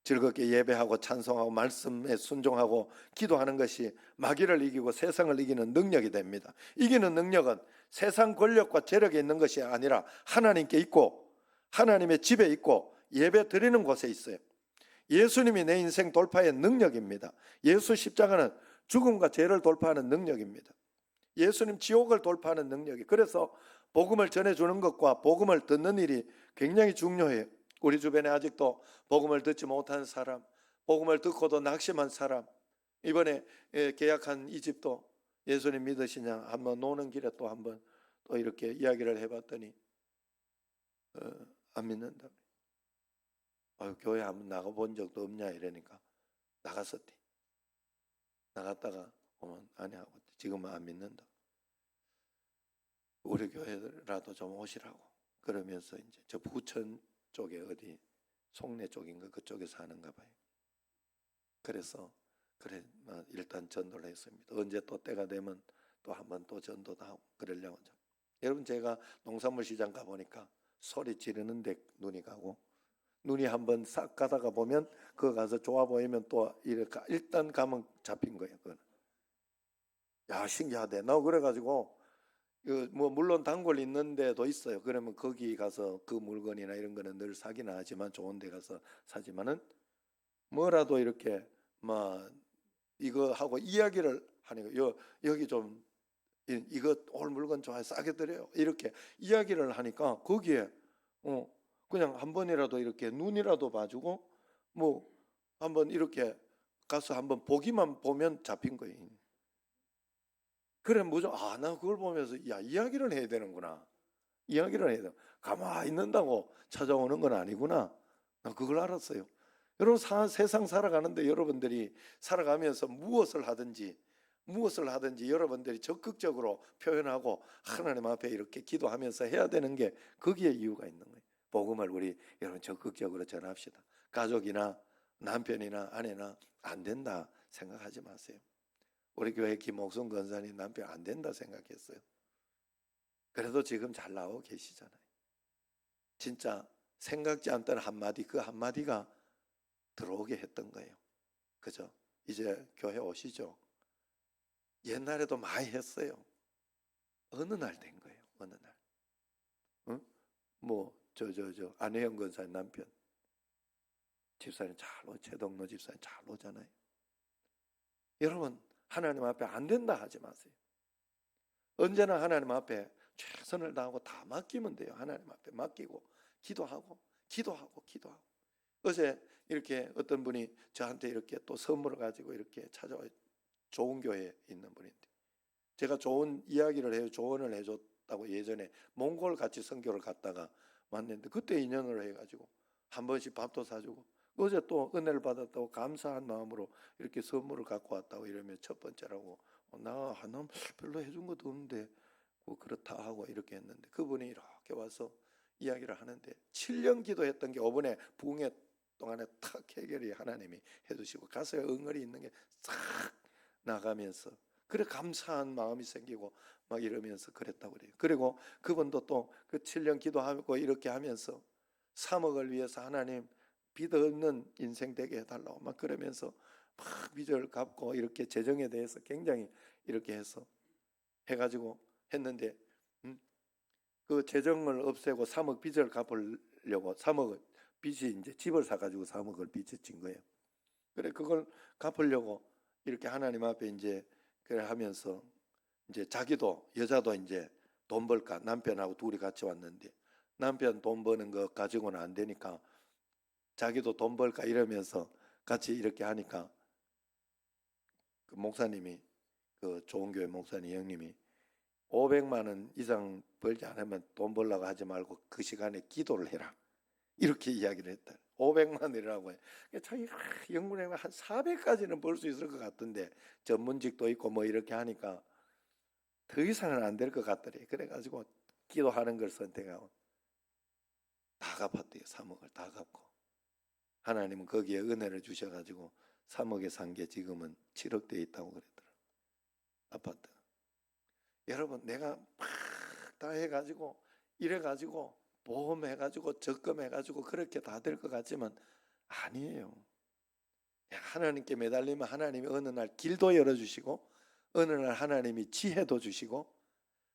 즐겁게 예배하고 찬송하고 말씀에 순종하고 기도하는 것이 마귀를 이기고 세상을 이기는 능력이 됩니다. 이기는 능력은 세상 권력과 재력에 있는 것이 아니라 하나님께 있고 하나님의 집에 있고 예배 드리는 곳에 있어요. 예수님이 내 인생 돌파의 능력입니다. 예수 십자가는 죽음과 죄를 돌파하는 능력입니다. 예수님 지옥을 돌파하는 능력이. 그래서 복음을 전해주는 것과 복음을 듣는 일이 굉장히 중요해요. 우리 주변에 아직도 복음을 듣지 못한 사람, 복음을 듣고도 낙심한 사람, 이번에 계약한 이 집도 예수님 믿으시냐 한번 노는 길에 또 한번 또 이렇게 이야기를 해봤더니 안 믿는다. 교회 한번 나가본 적도 없냐 이러니까 나갔었대. 나갔다가 보면 아니 하고 지금은 안 믿는다. 우리 교회라도 좀 오시라고 그러면서 이제 저 부천 쪽에 어디 송내 쪽인가 그쪽에서 하는가 봐요. 그래서 그래 일단 전도를 했습니다. 언제 또 때가 되면 또 한번 또 전도도 하고 그러려고. 여러분, 제가 농산물 시장 가보니까 소리 지르는데 눈이 가고, 눈이 한번 싹 가다가 보면 그거 가서 좋아 보이면 또 이렇게 일단 가면 잡힌 거예요. 그거는. 야, 신기하대. 나 그래가지고 뭐 물론 단골 있는 데도 있어요. 그러면 거기 가서 그 물건이나 이런 거는 늘 사기는 하지만 좋은 데 가서 사지만은 뭐라도 이렇게 막 이거 하고 이야기를 하니까 여기 좀 이거 올 물건 좋아해 싸게 드려요 이렇게 이야기를 하니까 거기에 그냥 한 번이라도 이렇게 눈이라도 봐주고 뭐 한번 이렇게 가서 한번 보기만 보면 잡힌 거예요. 그래 무조건 나 그걸 보면서 야 이야기를 해야 되는구나. 이야기를 해야 돼. 가만히 있는다고 찾아오는 건 아니구나. 나 그걸 알았어요. 여러분 세상 살아가는데 여러분들이 살아가면서 무엇을 하든지 여러분들이 적극적으로 표현하고 하나님 앞에 이렇게 기도하면서 해야 되는 게 거기에 이유가 있는 거예요. 복음을 우리 여러분 적극적으로 전합시다. 가족이나 남편이나 아내나 안 된다 생각하지 마세요. 우리 교회 김옥순 권사님 남편 안 된다 생각했어요. 그래도 지금 잘 나오고 계시잖아요. 진짜 생각지 않던 한마디 그 한마디가 들어오게 했던 거예요. 그죠? 이제 교회 오시죠? 옛날에도 많이 했어요. 어느 날 된 거예요. 어느 날. 응? 안혜영 권사님 남편 집사님 잘 오, 최동로 집사님 잘 오잖아요. 여러분 하나님 앞에 안 된다 하지 마세요. 언제나 하나님 앞에 최선을 다하고 다 맡기면 돼요. 하나님 앞에 맡기고 기도하고. 어제 이렇게 어떤 분이 저한테 이렇게 또 선물을 가지고 이렇게 찾아와 좋은 교회에 있는 분인데 제가 좋은 이야기를 해요. 조언을 해줬다고 예전에 몽골 같이 선교를 갔다가 왔는데 그때 인연을 해가지고 한 번씩 밥도 사주고 어제 또 은혜를 받았다고 감사한 마음으로 이렇게 선물을 갖고 왔다고 이러면 첫 번째라고 나 하나 별로 해준 것도 없는데 뭐 그렇다 하고 이렇게 했는데 그분이 이렇게 와서 이야기를 하는데 7년 기도했던 게 5번에 부흥회 동안에 탁 해결이 하나님이 해주시고 가슴에 응어리 있는 게 싹 나가면서 그래 감사한 마음이 생기고 막 이러면서 그랬다고 그래요. 그리고 그분도 또 그 7년 기도하고 이렇게 하면서 3억을 위해서 하나님 빚 없는 인생 되게 해달라고 막 그러면서 막 빚을 갚고 이렇게 재정에 대해서 굉장히 이렇게 해서 해가지고 했는데 그 재정을 없애고 3억 빚을 갚으려고 3억을 빚이 이제 집을 사가지고 3억을 빚을 진 거예요. 그래 그걸 갚으려고 이렇게 하나님 앞에 이제 그래 하면서 이제 자기도 여자도 이제 돈 벌까 남편하고 둘이 같이 왔는데 남편 돈 버는 거 가지고는 안 되니까 자기도 돈 벌까 이러면서 같이 이렇게 하니까 그 목사님이 그 좋은 교회 목사님 형님이 500만 원 이상 벌지 않으면 돈 벌라고 하지 말고 그 시간에 기도를 해라 이렇게 이야기를 했다. 500만 원이라고 해. 자기 영문에 한 400까지는 벌 수 있을 것 같은데 전문직도 있고 뭐 이렇게 하니까 더 이상은 안 될 것 같더래. 그래가지고 기도하는 걸 선택하고 다 갚았대요. 3억을 다 갚고 하나님은 거기에 은혜를 주셔가지고 3억에 산 게 지금은 7억 돼 있다고 그랬더라고요. 아파트. 여러분 내가 막 다 해가지고 이래가지고 보험해가지고 적금해가지고 그렇게 다 될 것 같지만 아니에요. 하나님께 매달리면 하나님이 어느 날 길도 열어주시고 어느 날 하나님이 지혜도 주시고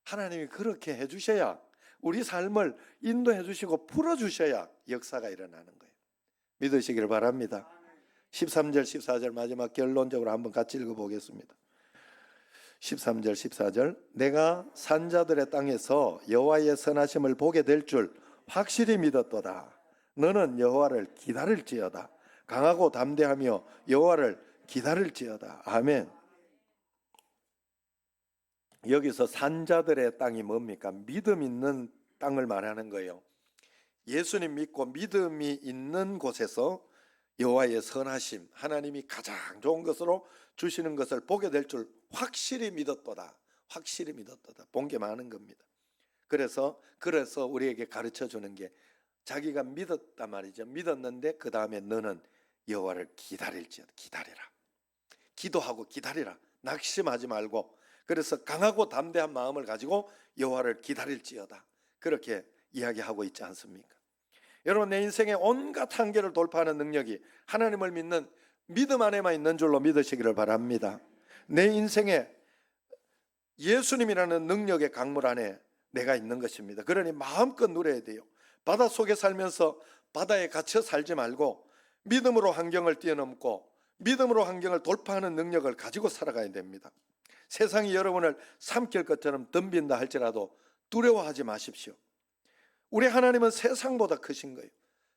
하나님이 그렇게 해주셔야 우리 삶을 인도해 주시고 풀어주셔야 역사가 일어나는 거예요. 믿으시기를 바랍니다. 13절 14절 마지막 결론적으로 한번 같이 읽어보겠습니다. 13절 14절 내가 산자들의 땅에서 여호와의 선하심을 보게 될 줄 확실히 믿었도다. 너는 여호와를 기다릴지어다. 강하고 담대하며 여호와를 기다릴지어다. 아멘. 여기서 산자들의 땅이 뭡니까? 믿음 있는 땅을 말하는 거예요. 예수님 믿고 믿음이 있는 곳에서 여호와의 선하심, 하나님이 가장 좋은 것으로 주시는 것을 보게 될 줄 확실히 믿었도다. 확실히 믿었도다. 본 게 많은 겁니다. 그래서 우리에게 가르쳐 주는 게 자기가 믿었단 말이죠. 믿었는데 그 다음에 너는 여호와를 기다릴지어다. 기다리라. 기도하고 기다리라. 낙심하지 말고 그래서 강하고 담대한 마음을 가지고 여호와를 기다릴지어다. 그렇게 이야기하고 있지 않습니까? 여러분 내 인생의 온갖 한계를 돌파하는 능력이 하나님을 믿는 믿음 안에만 있는 줄로 믿으시기를 바랍니다. 내 인생에 예수님이라는 능력의 강물 안에 내가 있는 것입니다. 그러니 마음껏 누려야 돼요. 바닷속에 살면서 바다에 갇혀 살지 말고 믿음으로 환경을 뛰어넘고 믿음으로 환경을 돌파하는 능력을 가지고 살아가야 됩니다. 세상이 여러분을 삼킬 것처럼 덤빈다 할지라도 두려워하지 마십시오. 우리 하나님은 세상보다 크신 거예요.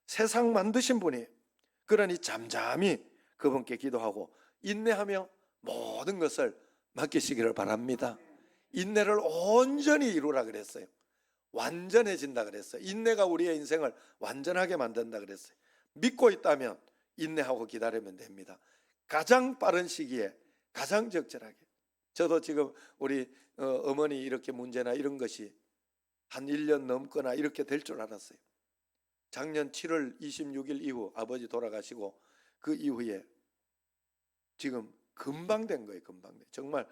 세상 만드신 분이에요. 그러니 잠잠히 그분께 기도하고 인내하며 모든 것을 맡기시기를 바랍니다. 인내를 온전히 이루라 그랬어요. 완전해진다 그랬어요. 인내가 우리의 인생을 완전하게 만든다 그랬어요. 믿고 있다면 인내하고 기다리면 됩니다. 가장 빠른 시기에 가장 적절하게. 저도 지금 우리 어머니 이렇게 문제나 이런 것이 한 1년 넘거나 이렇게 될 줄 알았어요. 작년 7월 26일 이후 아버지 돌아가시고 그 이후에 지금 금방 된 거예요. 금방 된. 정말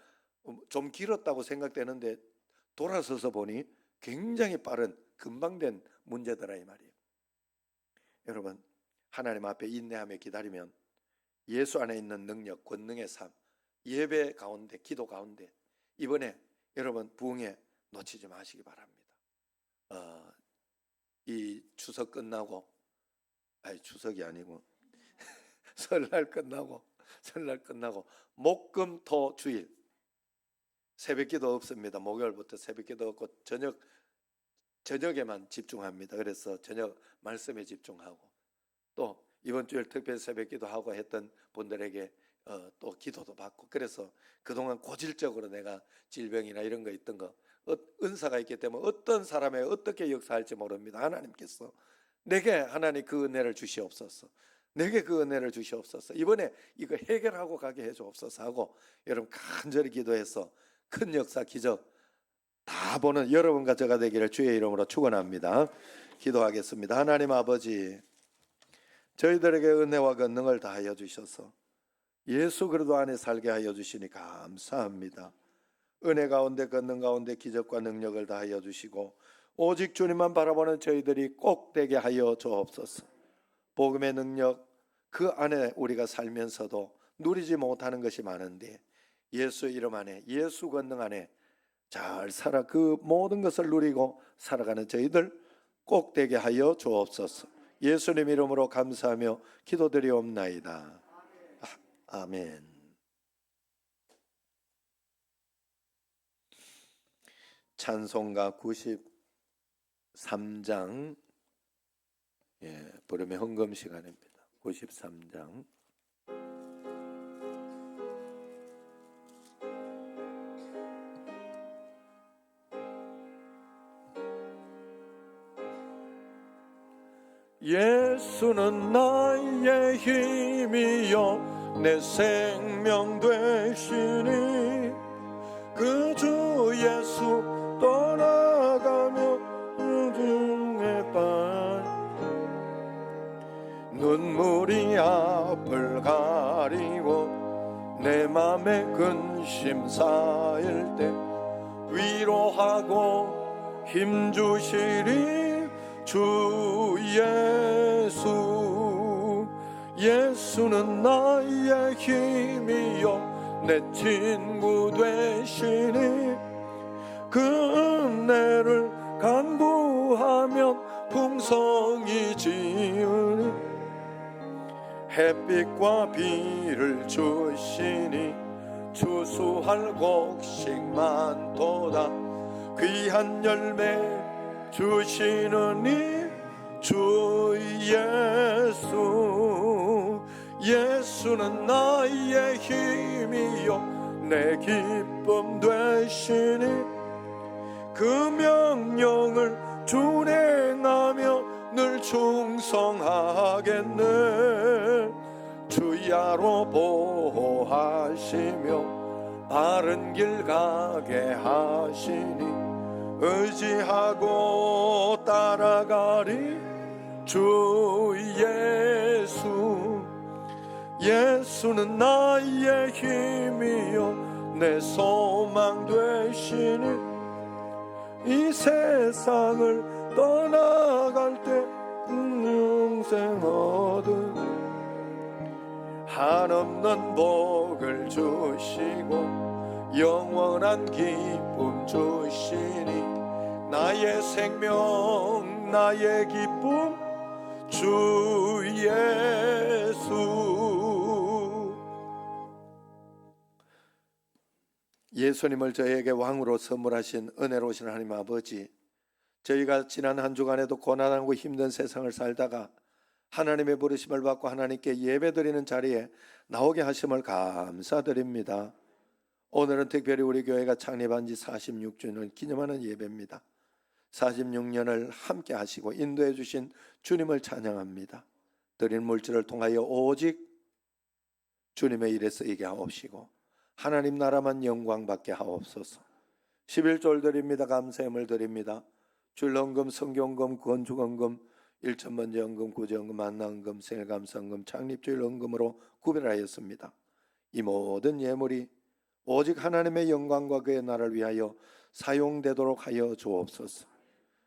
좀 길었다고 생각되는데 돌아서서 보니 굉장히 빠른 금방 된 문제더라 이 말이에요. 여러분, 하나님 앞에 인내하며 기다리면 예수 안에 있는 능력, 권능의 삶, 예배 가운데, 기도 가운데 이번에 여러분 부흥회 놓치지 마시기 바랍니다. 이 추석 끝나고, 추석이 아니고 설날 끝나고 목금토 주일 새벽기도 없습니다. 목요일부터 새벽기도 없고 저녁에만 집중합니다. 그래서 저녁 말씀에 집중하고 또 이번 주일 특별 새벽기도 하고 했던 분들에게 또 기도도 받고, 그래서 그동안 고질적으로 내가 질병이나 이런 거 있던 거 은사가 있기 때문에 어떤 사람에 어떻게 역사할지 모릅니다. 하나님께서 내게 하나님 그 은혜를 주시옵소서. 내게 그 은혜를 주시옵소서. 이번에 이거 해결하고 가게 해주옵소서 하고 여러분 간절히 기도해서 큰 역사 기적 다 보는 여러분과 저가 되기를 주의 이름으로 축원합니다. 기도하겠습니다. 하나님 아버지, 저희들에게 은혜와 권능을 다하여 주셔서 예수 그리스도 안에 살게 하여 주시니 감사합니다. 은혜 가운데 권능 가운데 기적과 능력을 다하여 주시고 오직 주님만 바라보는 저희들이 꼭 되게 하여 주옵소서. 복음의 능력 그 안에 우리가 살면서도 누리지 못하는 것이 많은데 예수 이름 안에, 예수 권능 안에 잘 살아 그 모든 것을 누리고 살아가는 저희들 꼭 되게 하여 주옵소서. 예수님 이름으로 감사하며 기도드리옵나이다. 아멘. 찬송가 93장 부름의 헌금 시간입니다. 93장. 예수는 나의 힘이요 내 생명 되시니 그 주 예수 떠나가며 등에 빠져 눈물이 앞을 가리고 내 맘에 근심 쌓일 때 위로하고 힘주시리 주 예수. 예수는 나의 힘이요 내 친구 되시니 그 은혜를 간구하면 풍성이 지으니 햇빛과 비를 주시니 추수할 곡식 많도다 귀한 열매 주시느니 주 예수. 예수는 나의 힘이요 내 기쁨 되시니 그 명령을 준행하며 늘 충성하겠네. 주야로 보호하시며 바른 길 가게 하시니 의지하고 따라가리 주 예수. 예수는 나의 힘이요 내 소망 되시니 이 세상을 떠나갈 때 영생 얻은 한없는 복을 주시고 영원한 기쁨 주시니 나의 생명 나의 기쁨 주 예수. 예수님을 저희에게 왕으로 선물하신 은혜로우신 하나님 아버지, 저희가 지난 한 주간에도 고난하고 힘든 세상을 살다가 하나님의 부르심을 받고 하나님께 예배드리는 자리에 나오게 하심을 감사드립니다. 오늘은 특별히 우리 교회가 창립한 지 46주년을 기념하는 예배입니다. 46년을 함께 하시고 인도해 주신 주님을 찬양합니다. 드린 물질을 통하여 오직 주님의 일에 쓰이게 하옵시고 하나님 나라만 영광받게 하옵소서. 11조 드립니다. 감사함을 드립니다. 줄헌금, 성경금, 건축헌금, 일천번제헌금, 구제헌금, 만나헌금, 생일감사헌금, 창립주일헌금으로 구별하였습니다. 이 모든 예물이 오직 하나님의 영광과 그의 나라를 위하여 사용되도록 하여 주옵소서.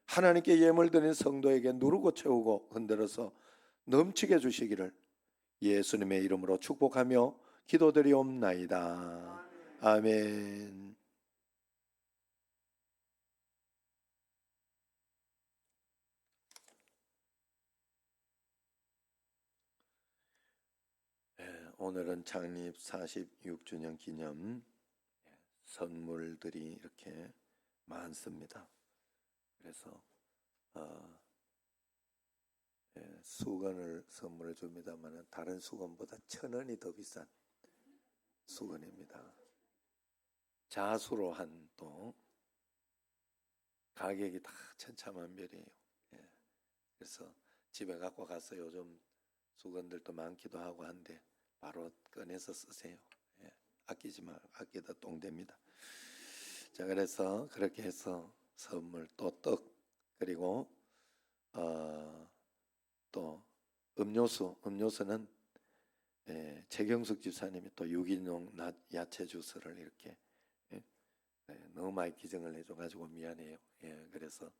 하나님께 예물 드린 성도에게 누르고 채우고 흔들어서 넘치게 주시기를 예수님의 이름으로 축복하며 기도드리옵나이다. 아멘. 오늘은 창립 46주년 기념 선물들이 이렇게 많습니다. 그래서 수건을 선물해 줍니다만 다른 수건보다 1,000원이 더 비싼 수건입니다. 자수로 한 또 가격이 다 천차만별이에요. 그래서 집에 갖고 가서 요즘 수건들도 많기도 하고 한데 바로 꺼내서 쓰세요. 아끼지 말, 아끼다 똥 됩니다. 자, 그래서 그렇게 해서 선물 또 떡 그리고 또 음료수는 최경숙 집사님이 또 유기농 야채 주스를 이렇게 너무 많이 기증을 해줘가지고 미안해요. 그래서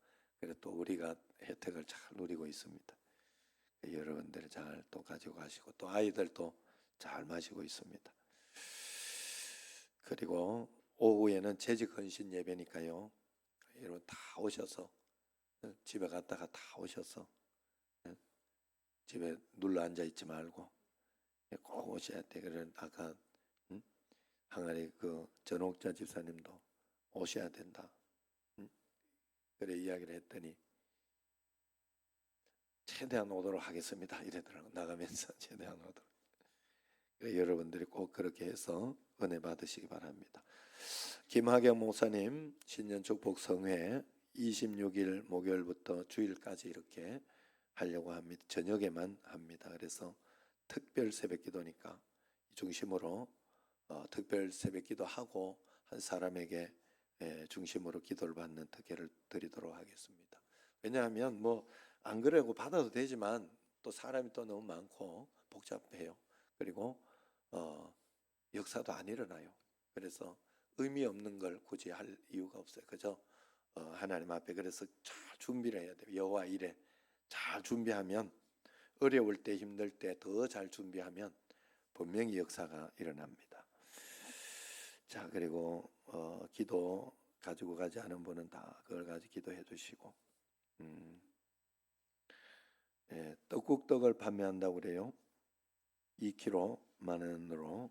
또 우리가 혜택을 잘 누리고 있습니다. 여러분들 잘 또 가지고 가시고 또 아이들도 잘 마시고 있습니다. 그리고 오후에는 재직 헌신 예배니까요. 여러분 다 오셔서 집에 갔다가 다 오셔서 집에 눌러 앉아 있지 말고 꼭 오셔야 돼. 그런 아까 항아리 그 전옥자 집사님도 오셔야 된다. 그래 이야기를 했더니 최대한 오도록 하겠습니다. 이러더라고. 나가면서 최대한 오도록. 그래, 여러분들이 꼭 그렇게 해서 은혜 받으시기 바랍니다. 김하경 목사님 신년 축복 성회 26일 목요일부터 주일까지 이렇게 하려고 합니다. 저녁에만 합니다. 그래서 특별 새벽기도니까 이 중심으로 특별 새벽기도 하고 한 사람에게 중심으로 기도를 받는 특혜를 드리도록 하겠습니다. 왜냐하면 뭐 안 그래도 받아도 되지만 또 사람이 또 너무 많고 복잡해요. 그리고 역사도 안 일어나요. 그래서 의미 없는 걸 굳이 할 이유가 없어요. 그죠? 하나님 앞에 그래서 잘 준비를 해야 돼요. 여호와 일에 잘 준비하면 어려울 때 힘들 때 더 잘 준비하면 분명히 역사가 일어납니다. 자, 그리고 기도 가지고 가지 않은 분은 다 그걸 가지고 기도해 주시고 떡국떡을 판매한다고 그래요. 2kg 10,000원으로.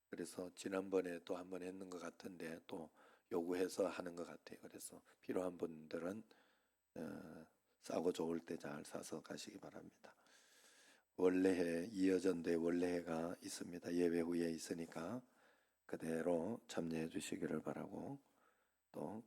그래서 지난번에 또 한 번 했는 것 같은데 또 요구해서 하는 것 같아요. 그래서 필요한 분들은 싸고 좋을 때 잘 사서 가시기 바랍니다. 원래해 이어전대 원래해가 있습니다. 예배 후에 있으니까 그대로 참여해 주시기를 바라고 또